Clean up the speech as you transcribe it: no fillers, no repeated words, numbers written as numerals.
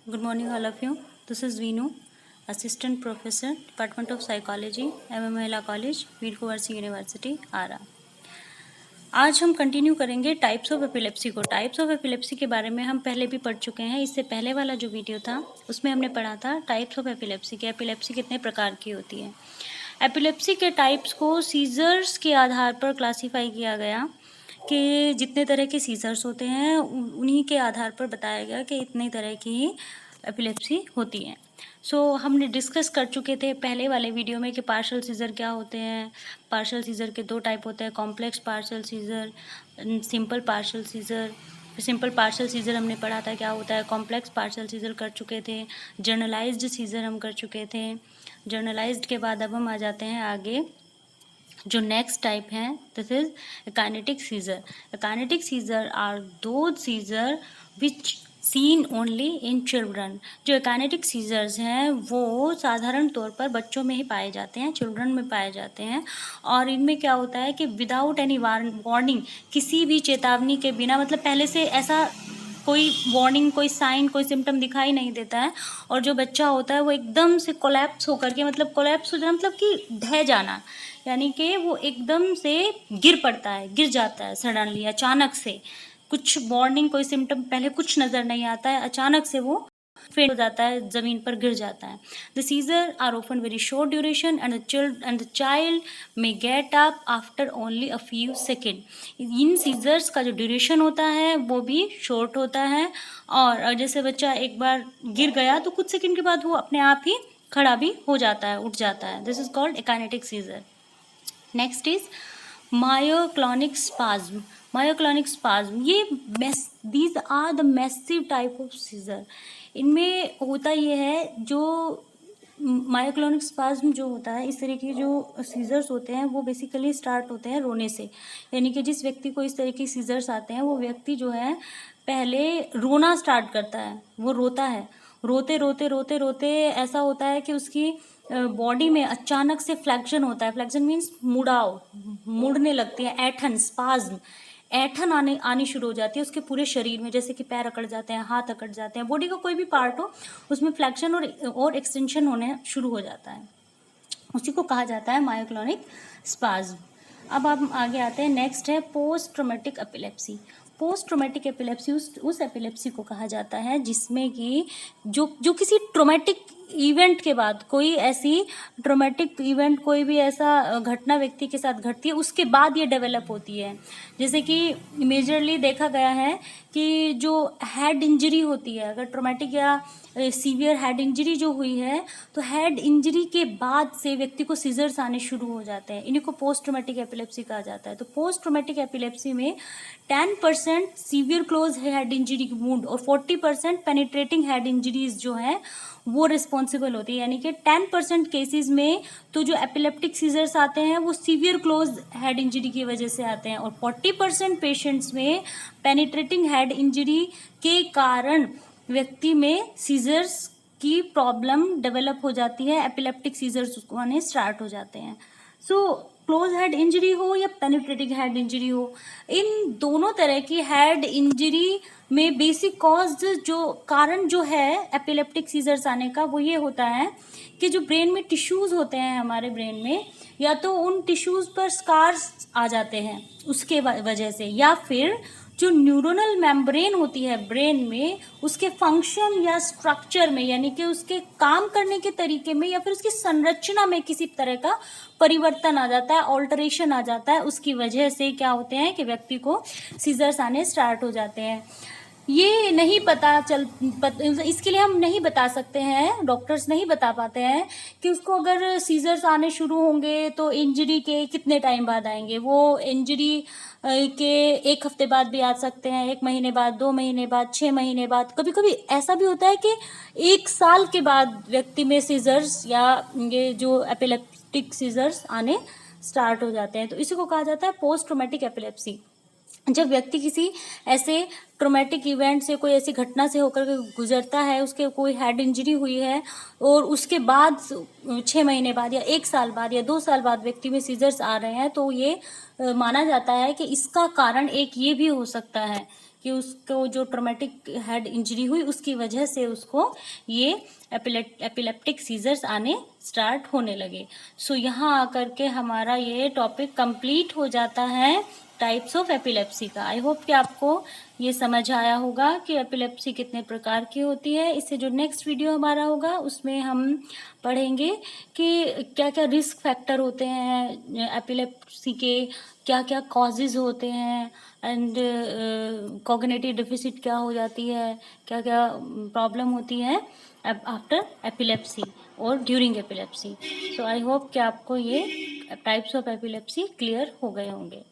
Good morning, all of you. This is Veenu, Assistant Professor, Department of Psychology, MM Mahila College, Veer Kunwar Singh university, आरा। आज हम continue करेंगे types of epilepsy को। Types of epilepsy के बारे में हम पहले भी पढ़ चुके हैं। इससे पहले वाला जो वीडियो था उसमें हमने पढ़ा था टाइप्स ऑफ एपिलेप्सी के, एपिलेप्सी कितने प्रकार की होती है। एपिलेप्सी के टाइप्स को सीजर्स के आधार पर क्लासीफाई किया गया कि जितने तरह के सीजर्स होते हैं उन्हीं के आधार पर बताया गया कि इतने तरह की ही एपिलेप्सी होती है। हमने डिस्कस कर चुके थे पहले वाले वीडियो में कि पार्शियल सीजर क्या होते हैं। पार्शियल सीजर के दो टाइप होते हैं, complex partial seizure, simple partial seizure. Simple partial seizure हमने पढ़ा था क्या होता है, कॉम्प्लेक्स पार्शियल सीजर कर चुके थे, जर्नलाइज्ड सीजर हम कर चुके थे। जर्नलाइज्ड के बाद अब हम आ जाते हैं आगे, जो नेक्स्ट टाइप है this is kinetic seizure. Kinetic seizure are those seizure which seen only in children. जो काइनेटिक सीजर्स हैं वो साधारण तौर पर बच्चों में ही पाए जाते हैं, चिल्ड्रन में पाए जाते हैं। और इनमें क्या होता है कि विदाउट एनी वार्निंग, किसी भी चेतावनी के बिना, मतलब पहले से ऐसा कोई वार्निंग, कोई साइन, कोई सिम्टम दिखाई नहीं देता है, और जो बच्चा होता है वो एकदम से कोलैप्स होकर के, मतलब कोलैप्स हो जाना मतलब कि ढह जाना, यानी कि वो एकदम से गिर पड़ता है, गिर जाता है सडनली, अचानक से। कुछ वार्निंग, कोई सिम्टम पहले कुछ नज़र नहीं आता है, अचानक से वो फेंट हो जाता है, ज़मीन पर गिर जाता है। The seizure are often very short duration and the child may get up after only a few second. इन सीजर्स का जो ड्यूरेशन होता है वो भी शॉर्ट होता है, और जैसे बच्चा एक बार गिर गया तो कुछ सेकेंड के बाद वो अपने आप ही खड़ा भी हो जाता है, उठ जाता है। This is called a kinetic seizure. Next is myoclonic spasm. Myoclonic spasm, ये these are the massive type of seizure. इनमें होता ये है, जो मायोक्लोनिक स्पाज्म जो होता है, इस तरह के जो सीजर्स होते हैं वो बेसिकली स्टार्ट होते हैं रोने से। यानी कि जिस व्यक्ति को इस तरह के सीजर्स आते हैं वो व्यक्ति जो है पहले रोना स्टार्ट करता है, वो रोता है। रोते रोते रोते रोते ऐसा होता है कि उसकी बॉडी में अचानक से फ्लैक्शन होता है। फ्लैक्शन मीन्स मुड़ाव, मुड़ने लगती है, ऐठन, स्पाज्म, ऐठन आनी शुरू हो जाती है उसके पूरे शरीर में, जैसे कि पैर अकड़ जाते हैं, हाथ अकड़ जाते हैं, बॉडी का कोई भी पार्ट हो उसमें फ्लैक्शन और एक्सटेंशन होने शुरू हो जाता है। उसी को कहा जाता है मायोक्लोनिक स्पाज्म। अब आप आगे आते हैं, नेक्स्ट है post traumatic epilepsy. Post traumatic epilepsy उस एपिलेप्सी को कहा जाता है जिसमें कि जो किसी ट्रोमेटिक इवेंट के बाद, कोई ऐसी ट्रोमेटिक इवेंट, कोई भी ऐसा घटना व्यक्ति के साथ घटती है उसके बाद ये डेवलप होती है। जैसे कि मेजरली देखा गया है कि जो हेड इंजरी होती है, अगर ट्रोमेटिक या सीवियर हेड इंजरी जो हुई है, तो हेड इंजरी के बाद से व्यक्ति को सीजर्स आने शुरू हो जाते हैं। इन्हीं को पोस्ट ट्रोमेटिक एपिलेप्सी कहा जाता है। तो पोस्ट ट्रोमेटिक एपिलेप्सी में 10% severe close head injury wound और 40% पेनिट्रेटिंग हेड इंजरीज जो है वो रिस्पॉन्सिबल होती है। यानी कि 10% केसेस में तो जो एपिलेप्टिक सीजर्स आते हैं वो सीवियर क्लोज हेड इंजरी की वजह से आते हैं, और 40% पेशेंट्स में पेनिट्रेटिंग हेड इंजरी के कारण व्यक्ति में सीजर्स की प्रॉब्लम डेवलप हो जाती है, एपिलेप्टिक सीजर्स आने स्टार्ट हो जाते हैं। क्लोज हेड इंजरी हो या पेनिट्रेटिंग हेड इंजरी हो, इन दोनों तरह की हेड इंजरी में बेसिक कॉज, जो कारण जो है एपिलेप्टिक सीजर्स आने का, वो ये होता है कि जो ब्रेन में टिश्यूज़ होते हैं हमारे ब्रेन में, या तो उन टिश्यूज़ पर स्कार्स आ जाते हैं उसके वजह से, या फिर जो न्यूरोनल मेम्ब्रेन होती है ब्रेन में, उसके फंक्शन या स्ट्रक्चर में, यानी कि उसके काम करने के तरीके में या फिर उसकी संरचना में किसी तरह का परिवर्तन आ जाता है, ऑल्टरेशन आ जाता है। उसकी वजह से क्या होते हैं कि व्यक्ति को सीजर्स आने स्टार्ट हो जाते हैं। ये नहीं इसके लिए हम नहीं बता सकते हैं, डॉक्टर्स नहीं बता पाते हैं कि उसको अगर सीजर्स आने शुरू होंगे तो इंजरी के कितने टाइम बाद आएंगे। वो इंजरी के 1 हफ्ते बाद भी आ सकते हैं, 1 महीने बाद, 2 महीने बाद, 6 महीने बाद, कभी कभी ऐसा भी होता है कि 1 साल के बाद व्यक्ति में सीजर्स या ये जो एपिलेप्टिक सीजर्स आने स्टार्ट हो जाते हैं। तो इसी को कहा जाता है पोस्ट ट्रोमेटिक एपिलेप्सी। जब व्यक्ति किसी ऐसे ट्रोमेटिक इवेंट से, कोई ऐसी घटना से होकर के गुजरता है, उसके कोई हेड इंजरी हुई है और उसके बाद 6 महीने बाद या 1 साल बाद या 2 साल बाद व्यक्ति में सीजर्स आ रहे हैं, तो ये माना जाता है कि इसका कारण एक ये भी हो सकता है कि उसको जो ट्रॉमेटिक हेड इंजरी हुई उसकी वजह से उसको ये एपिलेप्टिक सीजर्स आने स्टार्ट होने लगे। सो यहाँ आकर के हमारा ये टॉपिक कंप्लीट हो जाता है टाइप्स ऑफ एपिलेप्सी का। आई होप कि आपको ये समझ आया होगा कि एपिलेप्सी कितने प्रकार की होती है। इससे जो नेक्स्ट वीडियो हमारा होगा उसमें हम पढ़ेंगे कि क्या क्या रिस्क फैक्टर होते हैं एपिलेप्सी के, क्या क्या कॉजेज होते हैं, एंड कॉग्निटिव डिफिसिट क्या हो जाती है, क्या क्या प्रॉब्लम होती है आफ्टर एपिलेप्सी और during epilepsy. So I hope कि आपको ये टाइप्स ऑफ एपिलेप्सी क्लियर हो गए होंगे।